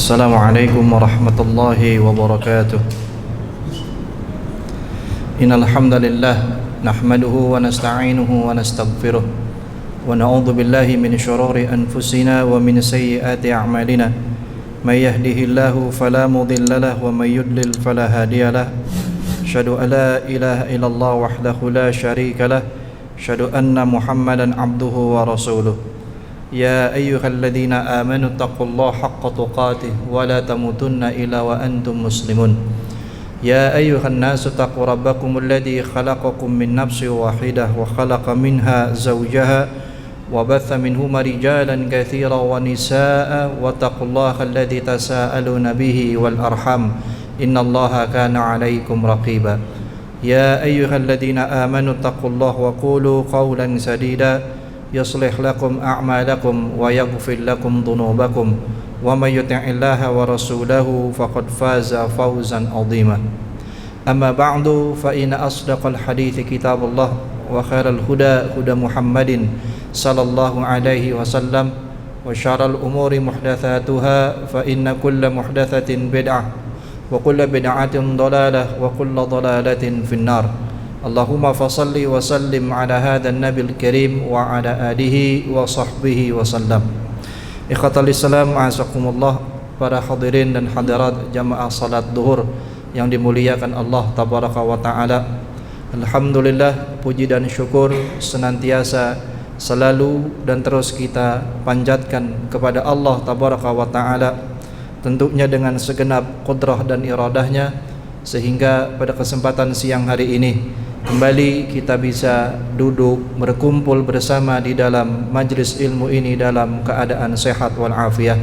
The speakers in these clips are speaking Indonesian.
Assalamualaikum warahmatullahi wabarakatuh. Innal hamdalillah nahmaduhu wa nasta'inuhu wa nastaghfiruh wa na'udzu billahi min shururi anfusina wa min sayyiati a'malina. May yahdihillahu fala mudilla lahu wa may yudlil fala hadiya lahu. Asyhadu an la ilaha illallah wahdahu la syarika lahu. Asyhadu anna Muhammadan abduhu wa rasuluh. Ya ayyuhalladzina amanu taqullaha haqqa tuqatih wa la tamutunna illa wa antum muslimun. Ya ayyuhan nasu taqu rabbakumul ladzi khalaqakum min nafsin wahidah wa khalaqa minha zawjaha wa batha minhuma rijalan katsiran wa nisaa'a wa taqullaha alladzi tasaaluna bihi wal arham innallaha kana 'alaikum raqiba. Ya ayyuhalladzina amanu taqullaha wa qulu qawlan sadida yuslih lakum a'malakum wa yaghfir lakum dhunubakum wa may yuti'illaha wa rasulahu faqad faza fawzan 'azima. Amma ba'du fa inna asdaqal hadithi kitabullah wa khairal huda huda Muhammadin sallallahu alaihi wasallam wa syarrul umuri muhdatsatuha fa inna kulla muhdatsatin bid'ah wa kulla bid'atin dhalalah wa kulla dhalalatin finnar. Allahumma fasalli wa sallim ala hadha an-nabil karim wa ala alihi wa sahbihi wa sallam. Ikhwatal Islam, a'azakumullah, para hadirin dan hadirat jamaah salat duhur yang dimuliakan Allah tabaraka wa ta'ala. Alhamdulillah, puji dan syukur senantiasa selalu dan terus kita panjatkan kepada Allah tabaraka wa ta'ala, tentunya dengan segenap qudrah dan iradahnya, sehingga pada kesempatan siang hari ini kembali kita bisa duduk berkumpul bersama di dalam majlis ilmu ini dalam keadaan sehat wal afiyah.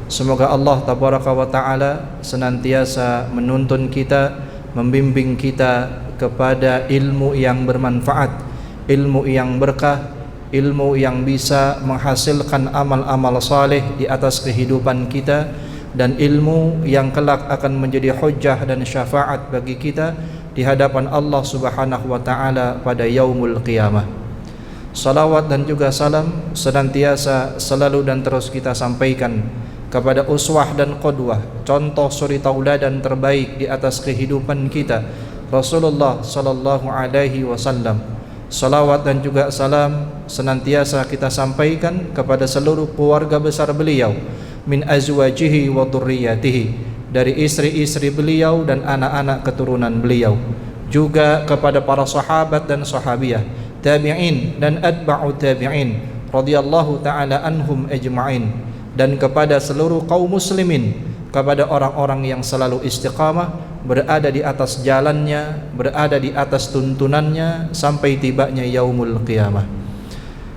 Semoga Allah tabaraka wa ta'ala senantiasa menuntun kita, membimbing kita kepada ilmu yang bermanfaat, ilmu yang berkah, ilmu yang bisa menghasilkan amal-amal saleh di atas kehidupan kita, dan ilmu yang kelak akan menjadi hujjah dan syafaat bagi kita di hadapan Allah Subhanahu wa ta'ala pada yaumul qiyamah. Salawat dan juga salam senantiasa selalu dan terus kita sampaikan kepada uswah dan qudwah, contoh suri tauladan terbaik di atas kehidupan kita, Rasulullah sallallahu alaihi wasallam. Salawat dan juga salam senantiasa kita sampaikan kepada seluruh keluarga besar beliau, min azwajihi wa dhurriyyatihi, dari istri-istri beliau dan anak-anak keturunan beliau, juga kepada para sahabat dan sahabiyah, tabi'in dan atba'u tabi'in radhiyallahu ta'ala anhum ajma'in, dan kepada seluruh kaum muslimin, kepada orang-orang yang selalu istiqamah berada di atas jalannya, berada di atas tuntunannya sampai tibanya yaumul qiyamah.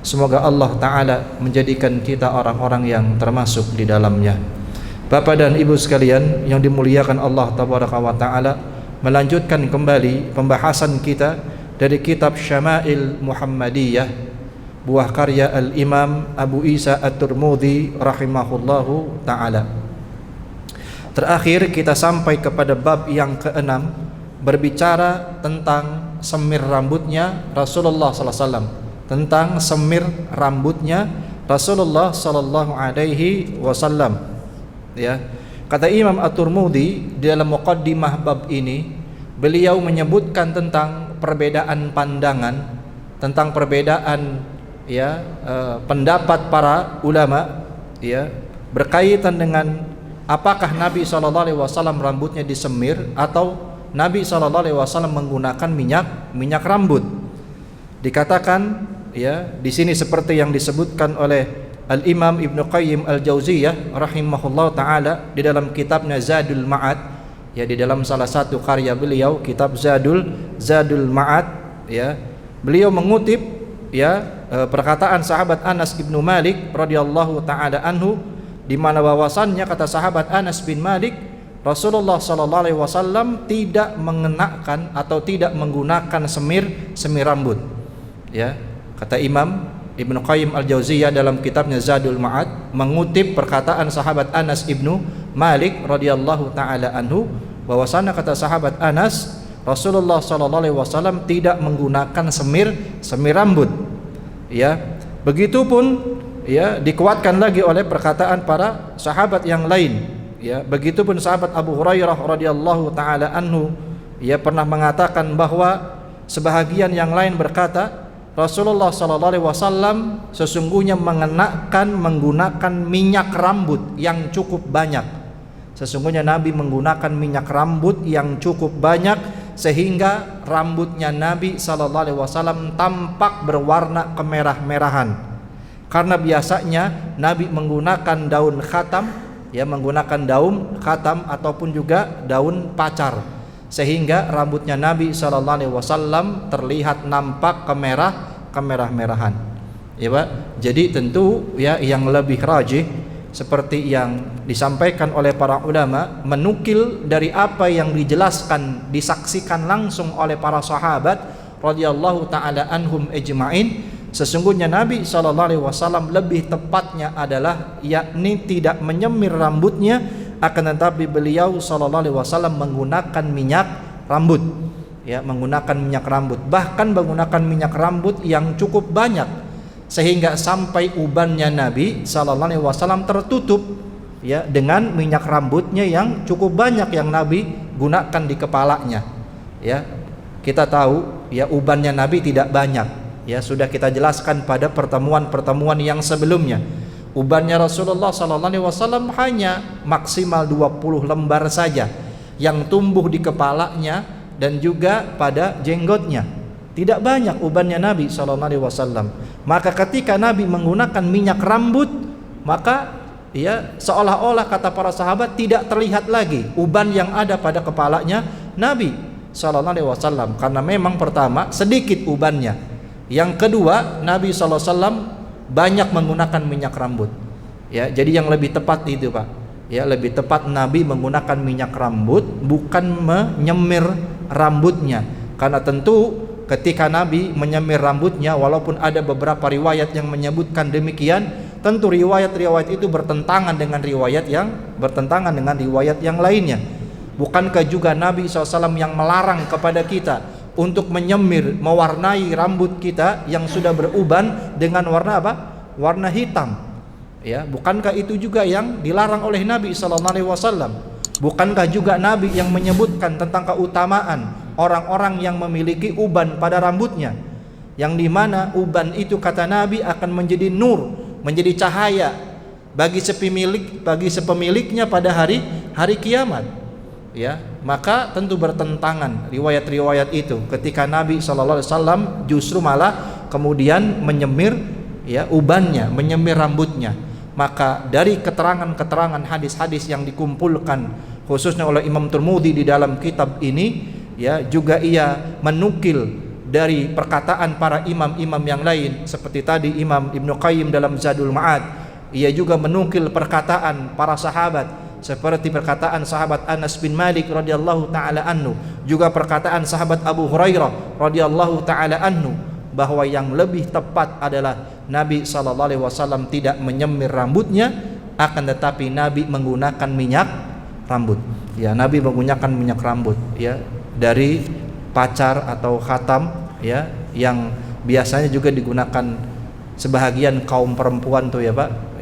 Semoga Allah ta'ala menjadikan kita orang-orang yang termasuk di dalamnya. Bapak dan Ibu sekalian yang dimuliakan Allah tabaraka wa ta'ala, melanjutkan kembali pembahasan kita dari kitab Syama'il Muhammadiyah, buah karya Al-Imam Abu Isa At-Tirmidzi rahimahullahu ta'ala. Terakhir kita sampai kepada bab yang ke-6, berbicara tentang semir rambutnya Rasulullah sallallahu alaihi wasallam, tentang semir rambutnya Rasulullah sallallahu alaihi wasallam. Ya, kata Imam At-Tirmidzi di dalam muqaddimah bab ini, beliau menyebutkan tentang perbedaan pandangan, tentang perbedaan pendapat para ulama, ya, berkaitan dengan apakah Nabi SAW rambutnya disemir atau Nabi SAW menggunakan minyak rambut. Dikatakan, ya, di sini seperti yang disebutkan oleh Al-Imam Ibnu Qayyim Al-Jauziyah rahimahullah ta'ala di dalam kitabnya Zadul Ma'ad, ya, di dalam salah satu karya beliau, kitab Zadul Ma'ad, ya, beliau mengutip, ya, perkataan sahabat Anas ibnu Malik radhiyallahu ta'ala anhu, di mana bahwasannya kata sahabat Anas bin Malik, Rasulullah sallallahu alaihi wasallam tidak mengenakan atau tidak menggunakan semir rambut. Ya, kata Imam Ibnu Qayyim Al-Jauziyah dalam kitabnya Zadul Ma'ad mengutip perkataan sahabat Anas ibnu Malik radhiyallahu taala anhu, bahwasanya kata sahabat Anas, Rasulullah sallallahu alaihi wasallam tidak menggunakan semir rambut. Ya, begitupun, ya, dikuatkan lagi oleh perkataan para sahabat yang lain, Ya, begitupun sahabat Abu Hurairah radhiyallahu taala anhu, ia pernah mengatakan bahwa sebahagian yang lain berkata, Rasulullah sallallahu alaihi wasallam sesungguhnya menggunakan minyak rambut yang cukup banyak. Sesungguhnya Nabi menggunakan minyak rambut yang cukup banyak sehingga rambutnya Nabi sallallahu alaihi wasallam tampak berwarna kemerah-merahan. Karena biasanya Nabi menggunakan daun khatam, menggunakan daun khatam ataupun juga daun pacar, sehingga rambutnya Nabi sallallahu alaihi wasallam terlihat nampak kemerah-merahan. Ya, Pak. Jadi tentu yang lebih rajih seperti yang disampaikan oleh para ulama, menukil dari apa yang dijelaskan, disaksikan langsung oleh para sahabat radhiyallahu taala anhum ijma'in. Sesungguhnya Nabi SAW lebih tepatnya adalah yakni tidak menyemir rambutnya, akan tetapi beliau SAW menggunakan minyak rambut, menggunakan minyak rambut, bahkan menggunakan minyak rambut yang cukup banyak sehingga sampai ubannya Nabi SAW tertutup dengan minyak rambutnya yang cukup banyak yang Nabi gunakan di kepalanya. Kita tahu ubannya Nabi tidak banyak. Sudah kita jelaskan pada pertemuan-pertemuan yang sebelumnya. Ubannya Rasulullah SAW hanya maksimal 20 lembar saja yang tumbuh di kepalanya dan juga pada jenggotnya. Tidak banyak ubannya Nabi SAW. Maka ketika Nabi menggunakan minyak rambut, maka seolah-olah kata para sahabat tidak terlihat lagi uban yang ada pada kepalanya Nabi SAW. Karena memang pertama sedikit ubannya. Yang kedua, Nabi SAW banyak menggunakan minyak rambut. Jadi yang lebih tepat itu, Pak. Lebih tepat Nabi menggunakan minyak rambut, bukan menyemir rambutnya. Karena tentu ketika Nabi menyemir rambutnya, walaupun ada beberapa riwayat yang menyebutkan demikian, tentu riwayat-riwayat itu bertentangan dengan riwayat yang lainnya. Bukankah juga Nabi SAW yang melarang kepada kita untuk menyemir, mewarnai rambut kita yang sudah beruban dengan warna apa? Warna hitam. Bukankah itu juga yang dilarang oleh Nabi SAW? Bukankah juga Nabi yang menyebutkan tentang keutamaan orang-orang yang memiliki uban pada rambutnya, yang dimana uban itu kata Nabi akan menjadi nur, menjadi cahaya bagi sepemiliknya pada hari kiamat. Maka tentu bertentangan riwayat-riwayat itu ketika Nabi SAW justru malah kemudian menyemir ubannya, menyemir rambutnya. Maka dari keterangan-keterangan hadis-hadis yang dikumpulkan khususnya oleh Imam Tirmidzi di dalam kitab ini, juga ia menukil dari perkataan para imam-imam yang lain seperti tadi Imam Ibnu Qayyim dalam Zadul Ma'ad. Ia juga menukil perkataan para sahabat seperti perkataan sahabat Anas bin Malik radhiyallahu taala anhu, juga perkataan sahabat Abu Hurairah radhiyallahu taala anhu, bahwa yang lebih tepat adalah Nabi SAW tidak menyemir rambutnya, akan tetapi Nabi menggunakan minyak rambut. Nabi menggunakan minyak rambut dari pacar atau khatam yang biasanya juga digunakan sebahagian kaum perempuan tuh Pak,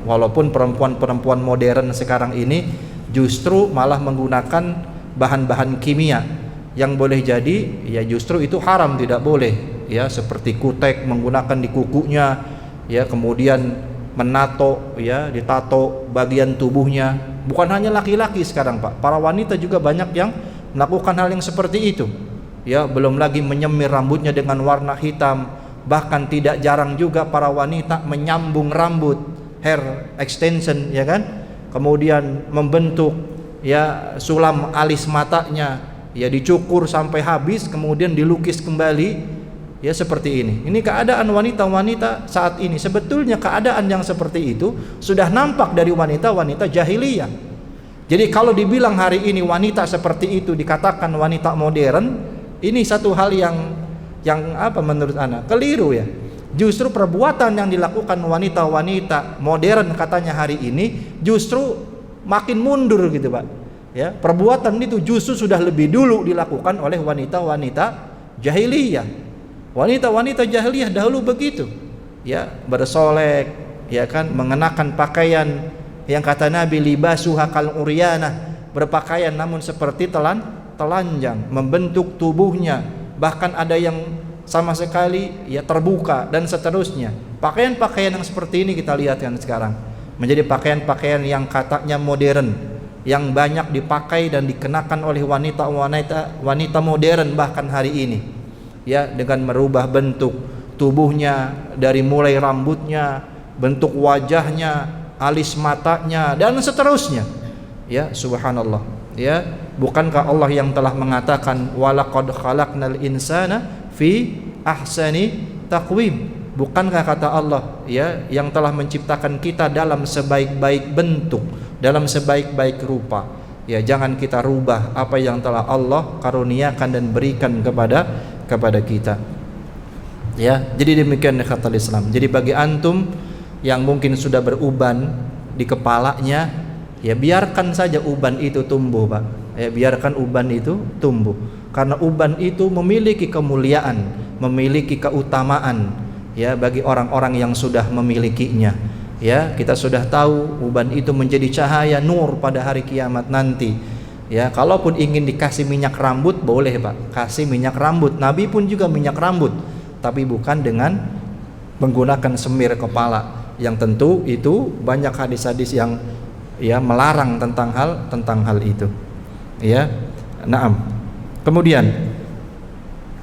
walaupun perempuan-perempuan modern sekarang ini justru malah menggunakan bahan-bahan kimia yang boleh jadi justru itu haram, tidak boleh, seperti kutek menggunakan di kukunya, kemudian menato, ditato bagian tubuhnya. Bukan hanya laki-laki sekarang, Pak, para wanita juga banyak yang melakukan hal yang seperti itu. Belum lagi menyemir rambutnya dengan warna hitam. Bahkan tidak jarang juga para wanita menyambung rambut, hair extension, kemudian membentuk sulam alis matanya, dicukur sampai habis, kemudian dilukis kembali, seperti ini. Ini keadaan wanita-wanita saat ini. Sebetulnya keadaan yang seperti itu sudah nampak dari wanita-wanita jahiliyah. Jadi kalau dibilang hari ini wanita seperti itu dikatakan wanita modern, ini satu hal yang apa menurut Anda? Keliru Justru perbuatan yang dilakukan wanita-wanita modern katanya hari ini justru makin mundur gitu, Pak. Perbuatan itu justru sudah lebih dulu dilakukan oleh wanita-wanita jahiliyah. Wanita-wanita jahiliyah dahulu begitu. Bersolek, mengenakan pakaian yang kata Nabi libasuha kal uryanah, berpakaian namun seperti telanjang, membentuk tubuhnya, bahkan ada yang sama sekali ya terbuka dan seterusnya. Pakaian-pakaian yang seperti ini kita lihat kan sekarang menjadi pakaian-pakaian yang katanya modern, yang banyak dipakai dan dikenakan oleh wanita modern bahkan hari ini, ya, dengan merubah bentuk tubuhnya dari mulai rambutnya, bentuk wajahnya, alis matanya dan seterusnya. Ya, subhanallah. Ya, bukankah Allah yang telah mengatakan walaqad khalaqnal insana fi ahsani taqwim? Bukankah kata Allah, ya, yang telah menciptakan kita dalam sebaik-baik bentuk, dalam sebaik-baik rupa. Ya, jangan kita rubah apa yang telah Allah karuniakan dan berikan kepada kita. Ya, jadi demikian kata Islam. Jadi bagi antum yang mungkin sudah beruban di kepalanya, ya biarkan saja uban itu tumbuh, Pak. Ya, biarkan uban itu tumbuh. Karena uban itu memiliki kemuliaan, memiliki keutamaan, ya, bagi orang-orang yang sudah memilikinya. Ya, kita sudah tahu uban itu menjadi cahaya nur pada hari kiamat nanti. Ya, kalaupun ingin dikasih minyak rambut boleh, Pak. Kasih minyak rambut. Nabi pun juga minyak rambut, tapi bukan dengan menggunakan semir kepala. Yang tentu itu banyak hadis-hadis yang ya melarang tentang hal itu. Ya. Naam. Kemudian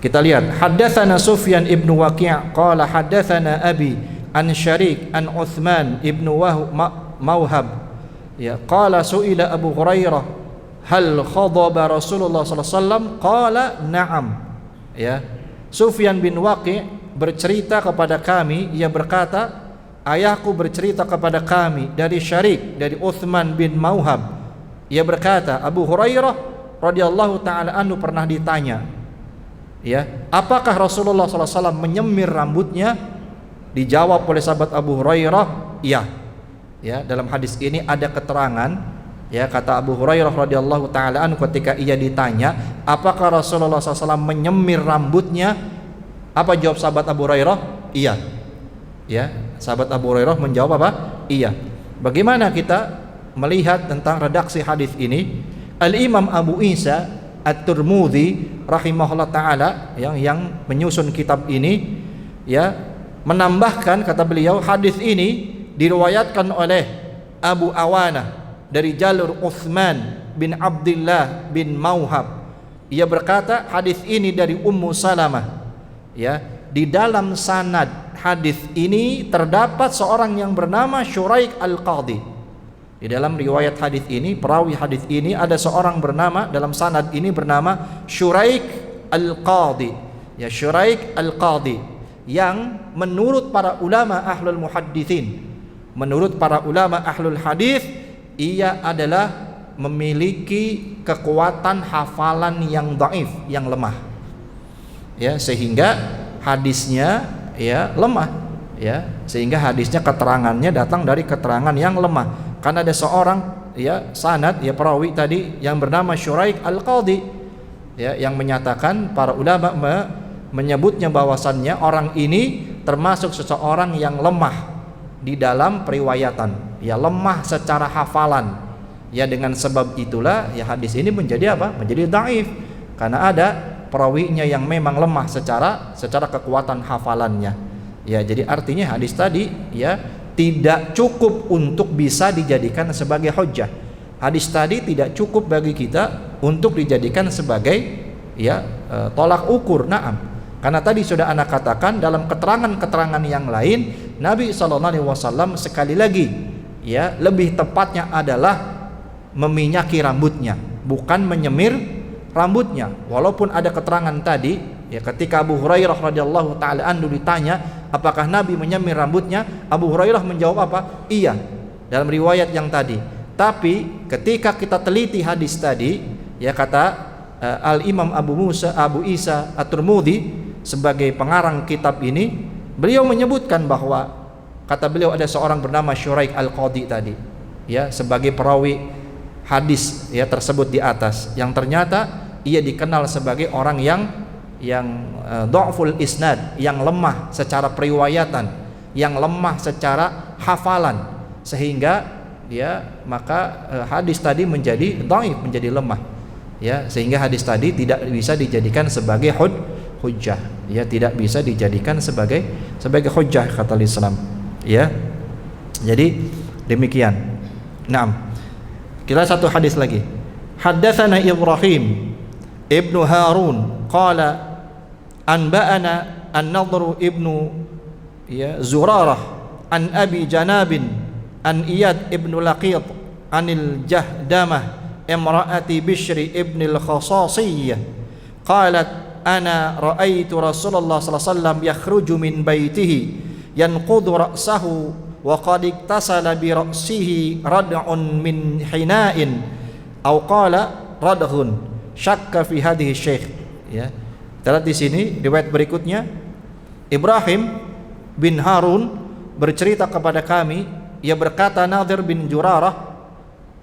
kita lihat haddatsana Sufyan ibnu Waqi' qala haddatsana abi an Syarik an Utsman ibnu Mauhab, ya, qala su'ila Abu Hurairah hal khadaba Rasulullah sallallahu alaihi wasallam qala na'am. Ya, Sufyan bin Waqi' bercerita kepada kami, ia berkata, ayahku bercerita kepada kami dari Syarik, dari Utsman bin Mauhab, ia berkata, Abu Hurairah radhiyallahu taala anhu pernah ditanya, ya, apakah Rasulullah SAW menyemir rambutnya? Dijawab oleh sahabat Abu Hurairah, iya. Ya, dalam hadis ini ada keterangan, ya, kata Abu Hurairah radhiyallahu taala anhu ketika ia ditanya, apakah Rasulullah SAW menyemir rambutnya? Apa jawab sahabat Abu Hurairah? Iya. Ya, sahabat Abu Hurairah menjawab apa? Iya. Bagaimana kita melihat tentang redaksi hadis ini? Al-Imam Abu Isa At-Tirmidzi rahimahullah taala yang menyusun kitab ini, ya, menambahkan, kata beliau, hadis ini diriwayatkan oleh Abu Awana dari jalur Utsman bin Abdullah bin Mauhab. Ia berkata hadis ini dari Ummu Salamah. Ya, di dalam sanad hadis ini terdapat seorang yang bernama Syuraik Al-Qadhi. Di dalam riwayat hadis ini, perawi hadis ini ada seorang bernama, dalam sanad ini bernama Syuraik Al-Qadhi. Ya, Syuraik Al-Qadhi yang menurut para ulama ahlul muhadditsin, menurut para ulama ahlul hadis, ia adalah memiliki kekuatan hafalan yang dhaif, yang lemah. Ya, sehingga hadisnya ya lemah, ya, sehingga hadisnya keterangannya datang dari keterangan yang lemah. Karena ada seorang, ya, sanad, ya, perawi tadi yang bernama Syuraik Al-Qadhi, ya, yang menyatakan para ulama menyebutnya bahwasannya orang ini termasuk seseorang yang lemah di dalam periwayatan, ya, lemah secara hafalan. Ya, dengan sebab itulah ya hadis ini menjadi apa? Menjadi dhaif, karena ada perawinya yang memang lemah secara kekuatan hafalannya. Ya, jadi artinya hadis tadi ya tidak cukup untuk bisa dijadikan sebagai hujjah. Hadis tadi tidak cukup bagi kita untuk dijadikan sebagai ya tolak ukur. Naam. Karena tadi sudah anak katakan dalam keterangan-keterangan yang lain, Nabi SAW sekali lagi, ya, lebih tepatnya adalah meminyaki rambutnya, bukan menyemir rambutnya. Walaupun ada keterangan tadi, ya, ketika Abu Hurairah radhiyallahu taala anhu ditanya, apakah Nabi menyemir rambutnya? Abu Hurairah menjawab apa? Iya, dalam riwayat yang tadi. Tapi ketika kita teliti hadis tadi, ya, kata Al-Imam Abu Isa At-Tirmidzi sebagai pengarang kitab ini, beliau menyebutkan bahwa kata beliau ada seorang bernama Syuraik Al-Qadhi tadi, ya, sebagai perawi hadis, ya, tersebut di atas, yang ternyata ia dikenal sebagai orang yang dha'ful isnad, yang lemah secara periwayatan, yang lemah secara hafalan, sehingga ya maka hadis tadi menjadi dhaif, menjadi lemah, ya, sehingga hadis tadi tidak bisa dijadikan sebagai hujjah, ya, tidak bisa dijadikan sebagai hujjah kata Islam, ya. Jadi demikian. Naam. Kita satu hadis lagi. Haddatsana Ibrahim ibnu Harun qala anba'ana an-Nadhr ibnu Zurarah an Abi Janabin an Iyad ibnu Laqit anil Jahdamah imra'ati Bishr ibn al-Khasasiyah qalat ana ra'aitu Rasulullah sallallahu alaihi wasallam yakhruju min baitihi yanqudu ra'sahu wa qad iktasala bi ra'sihi rad'un min hina'in aw qala radhun syakka fi hadhihi syekh, ya. Terlihat di sini riwayat berikutnya, Ibrahim bin Harun bercerita kepada kami, ia berkata Nadhr bin Jurarah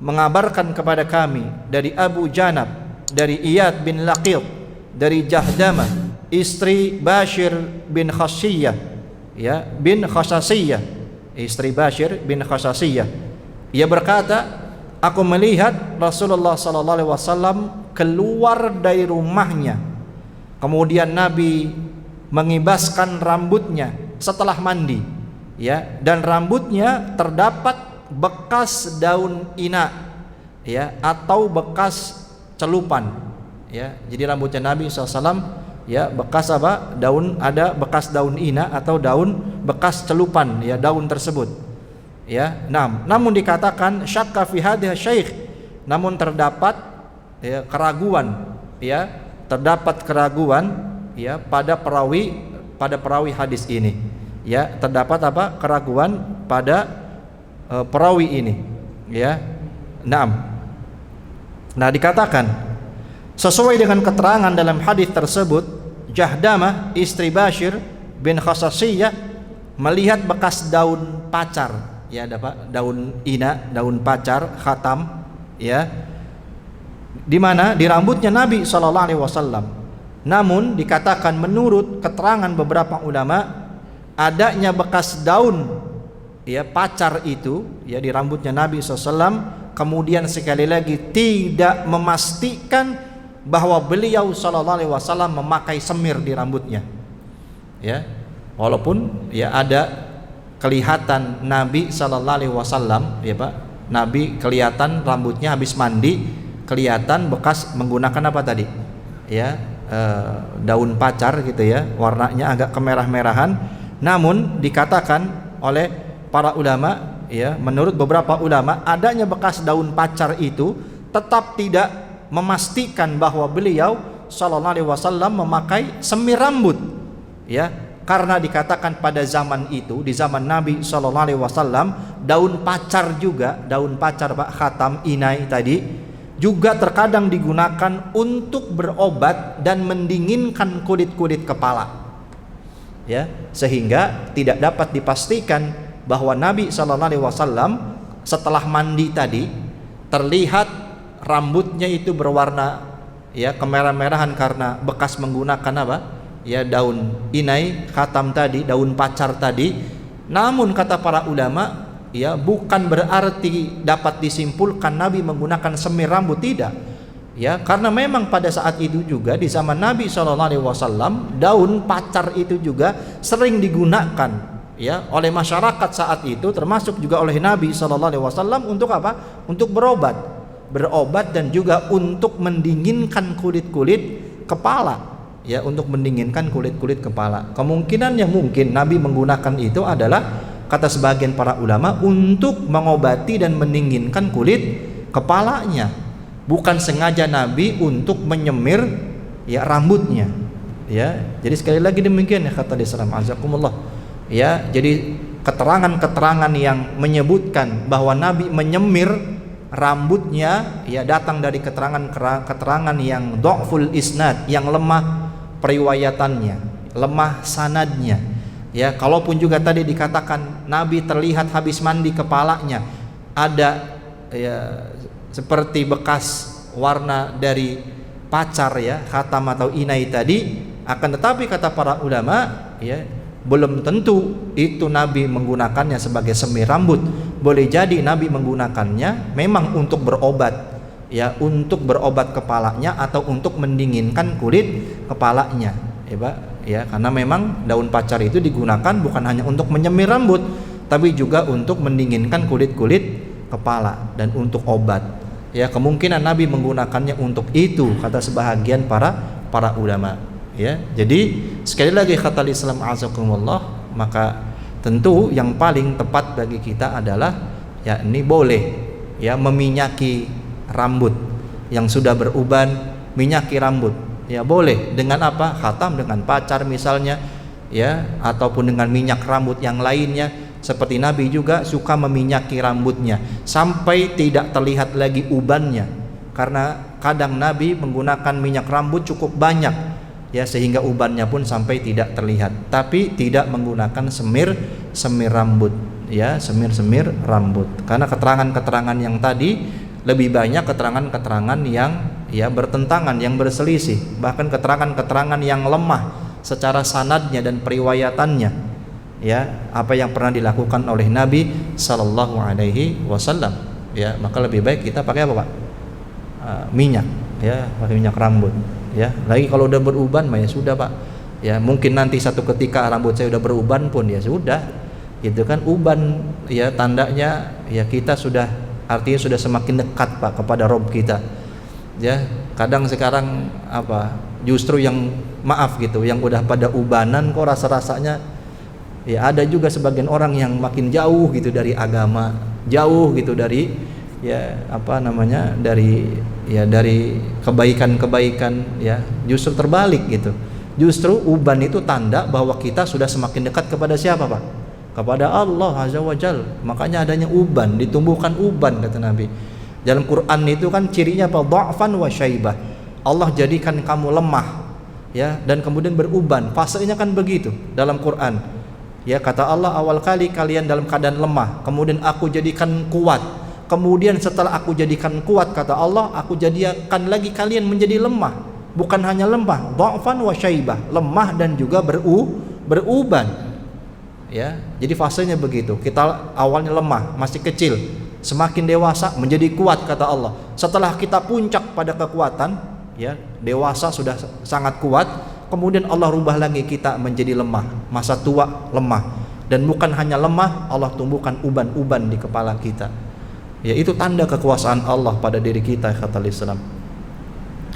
mengabarkan kepada kami dari Abu Janab, dari Iyad bin Laqit, dari Jahdamah istri Bashir bin Khasiyah, ya, bin Khasasiyah, istri Bashir bin Khasasiyah. Ia berkata, aku melihat Rasulullah sallallahu alaihi wasallam keluar dari rumahnya, kemudian Nabi mengibaskan rambutnya setelah mandi, ya, dan rambutnya terdapat bekas daun ina, ya, atau bekas celupan, ya. Jadi rambutnya Nabi SAW, ya, bekas apa? Daun, ada bekas daun ina atau daun bekas celupan, ya, daun tersebut, ya. Namun dikatakan syakka fi hadhihi syekh, namun terdapat, ya, keraguan, ya, terdapat keraguan, ya, pada perawi hadis ini, ya, terdapat apa? Keraguan pada perawi ini, ya. Nah, dikatakan sesuai dengan keterangan dalam hadis tersebut, Jahdamah istri Bashir bin Khasasiyah melihat bekas daun pacar, ya, ada Pak, daun ina, daun pacar, khatam, ya, di mana di rambutnya Nabi sallallahu alaihi wasallam. Namun dikatakan menurut keterangan beberapa ulama, adanya bekas daun, ya, pacar itu, ya, di rambutnya Nabi SAW, kemudian sekali lagi tidak memastikan bahwa beliau sallallahu alaihi wasallam memakai semir di rambutnya, ya, walaupun, ya, ada kelihatan Nabi sallallahu alaihi wasallam, ya Pak, Nabi kelihatan rambutnya habis mandi, kelihatan bekas menggunakan apa tadi, ya, daun pacar gitu, ya, warnanya agak kemerah-merahan. Namun dikatakan oleh para ulama, ya, menurut beberapa ulama, adanya bekas daun pacar itu tetap tidak memastikan bahwa beliau sallallahu alaihi wasallam memakai semir rambut, ya, karena dikatakan pada zaman itu, di zaman Nabi sallallahu alaihi wasallam, daun pacar juga, daun pacar Pak, khatam, inai tadi juga terkadang digunakan untuk berobat dan mendinginkan kulit-kulit kepala, ya, sehingga tidak dapat dipastikan bahwa Nabi sallallahu alaihi wasallam setelah mandi tadi terlihat rambutnya itu berwarna, ya, kemerah-merahan karena bekas menggunakan apa, ya, daun inai, khatam tadi, daun pacar tadi. Namun kata para ulama, ya, bukan berarti dapat disimpulkan Nabi menggunakan semir rambut, tidak, ya, karena memang pada saat itu juga di zaman Nabi sallallahu alaihi wasallam daun pacar itu juga sering digunakan, ya, oleh masyarakat saat itu, termasuk juga oleh Nabi sallallahu alaihi wasallam untuk apa? Untuk berobat dan juga untuk mendinginkan kulit-kulit kepala, ya, untuk mendinginkan kulit-kulit kepala. Kemungkinan yang mungkin Nabi menggunakan itu adalah, kata sebagian para ulama, untuk mengobati dan mendinginkan kulit kepalanya, bukan sengaja Nabi untuk menyemir, ya, rambutnya, ya. Jadi sekali lagi demikian, ya, kata Islam azakumullah, ya. Jadi keterangan-keterangan yang menyebutkan bahwa Nabi menyemir rambutnya, ya, datang dari keterangan yang dha'ful isnad, yang lemah periwayatannya, lemah sanadnya, ya. Kalaupun juga tadi dikatakan Nabi terlihat habis mandi kepalanya ada, ya, seperti bekas warna dari pacar, ya, khatam atau inai tadi, akan tetapi kata para ulama, ya, Belum tentu itu Nabi menggunakannya sebagai semir rambut. Boleh jadi Nabi menggunakannya memang untuk berobat, ya, untuk berobat kepalanya atau untuk mendinginkan kulit kepalanya, ya Pak, ya, karena memang daun pacar itu digunakan bukan hanya untuk menyemir rambut, tapi juga untuk mendinginkan kulit-kulit kepala dan untuk obat. Ya, kemungkinan Nabi menggunakannya untuk itu, kata sebahagian para ulama. Ya, jadi sekali lagi kata Islam azakumullah, maka tentu yang paling tepat bagi kita adalah yakni boleh ya meminyaki rambut yang sudah beruban, minyaki rambut. Ya boleh dengan apa? Khatam, dengan pacar misalnya, ya, ataupun dengan minyak rambut yang lainnya. Seperti Nabi juga suka meminyaki rambutnya sampai tidak terlihat lagi ubannya, karena kadang Nabi menggunakan minyak rambut cukup banyak, ya, sehingga ubannya pun sampai tidak terlihat. Tapi tidak menggunakan semir rambut, ya, semir rambut, karena keterangan-keterangan yang tadi lebih banyak keterangan-keterangan yang ya bertentangan, yang berselisih, bahkan keterangan-keterangan yang lemah secara sanadnya dan periwayatannya. Ya, apa yang pernah dilakukan oleh Nabi Sallallahu Alaihi Wasallam, ya, maka lebih baik kita pakai apa Pak? Minyak, ya, pakai minyak rambut, ya. Lagi kalau udah beruban, ya sudah Pak, ya, mungkin nanti satu ketika rambut saya udah beruban pun ya sudah, gitu kan. Uban, ya, tandanya ya kita sudah, artinya sudah semakin dekat Pak kepada Rob kita, ya. Kadang sekarang apa? Justru yang maaf gitu, yang udah pada ubanan kok rasa-rasanya. Ya ada juga sebagian orang yang makin jauh gitu dari agama, jauh gitu dari ya apa namanya, dari kebaikan-kebaikan, ya, justru terbalik gitu. Justru uban itu tanda bahwa kita sudah semakin dekat kepada siapa Pak? Kepada Allah Azza wa Jal. Makanya adanya uban, ditumbuhkan uban kata Nabi. Dalam Quran itu kan cirinya apa? Dha'fan wa syaibah. Allah jadikan kamu lemah, ya, dan kemudian beruban. Fasenya kan begitu dalam Quran. Ya, kata Allah, awal kali kalian dalam keadaan lemah, kemudian aku jadikan kuat. Kemudian setelah aku jadikan kuat, kata Allah, aku jadikan lagi kalian menjadi lemah. Bukan hanya lemah, dha'fan wa syaibah, lemah dan juga beruban. Ya, jadi fasenya begitu. Kita awalnya lemah, masih kecil, semakin dewasa menjadi kuat kata Allah. Setelah kita puncak pada kekuatan, ya, dewasa sudah sangat kuat, kemudian Allah rubah lagi kita menjadi lemah, masa tua lemah, dan bukan hanya lemah, Allah tumbuhkan uban-uban di kepala kita. Ya, itu tanda kekuasaan Allah pada diri kita kata Islam.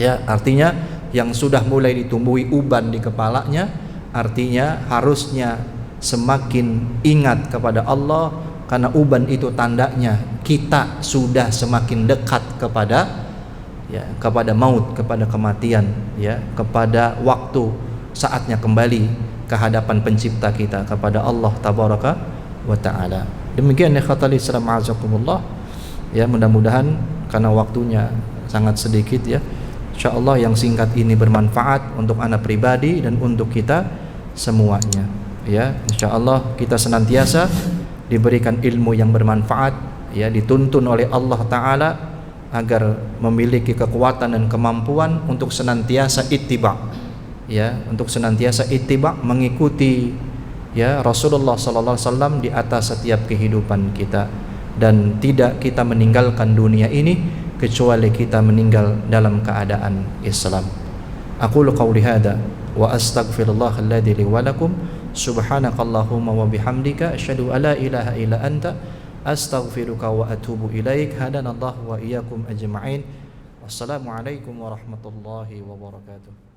Ya, artinya yang sudah mulai ditumbuhi uban di kepalanya, artinya harusnya semakin ingat kepada Allah, karena uban itu tandanya kita sudah semakin dekat kepada ya, kepada maut, kepada kematian, ya, kepada waktu saatnya kembali ke hadapan pencipta kita, kepada Allah tabaraka wa taala. Demikian ya khatal Islam azakumullah. Ya, mudah-mudahan karena waktunya sangat sedikit, ya, insyaallah yang singkat ini bermanfaat untuk anak pribadi dan untuk kita semuanya. Ya, insyaallah kita senantiasa diberikan ilmu yang bermanfaat, ya, dituntun oleh Allah taala agar memiliki kekuatan dan kemampuan untuk senantiasa ittiba, ya, untuk senantiasa ittiba, mengikuti, ya, Rasulullah sallallahu alaihi wasallam di atas setiap kehidupan kita, dan tidak kita meninggalkan dunia ini kecuali kita meninggal dalam keadaan Islam. Aqulu qawli hadza wa astaghfirullah alladzi li wa lakum, subhanakallahumma wa bihamdika asyhadu an la ilaha illa anta astaghfiruka wa atubu ilaik. Hadanallahu wa iyyakum ajma'in. Wassalamualaikum warahmatullahi wabarakatuh.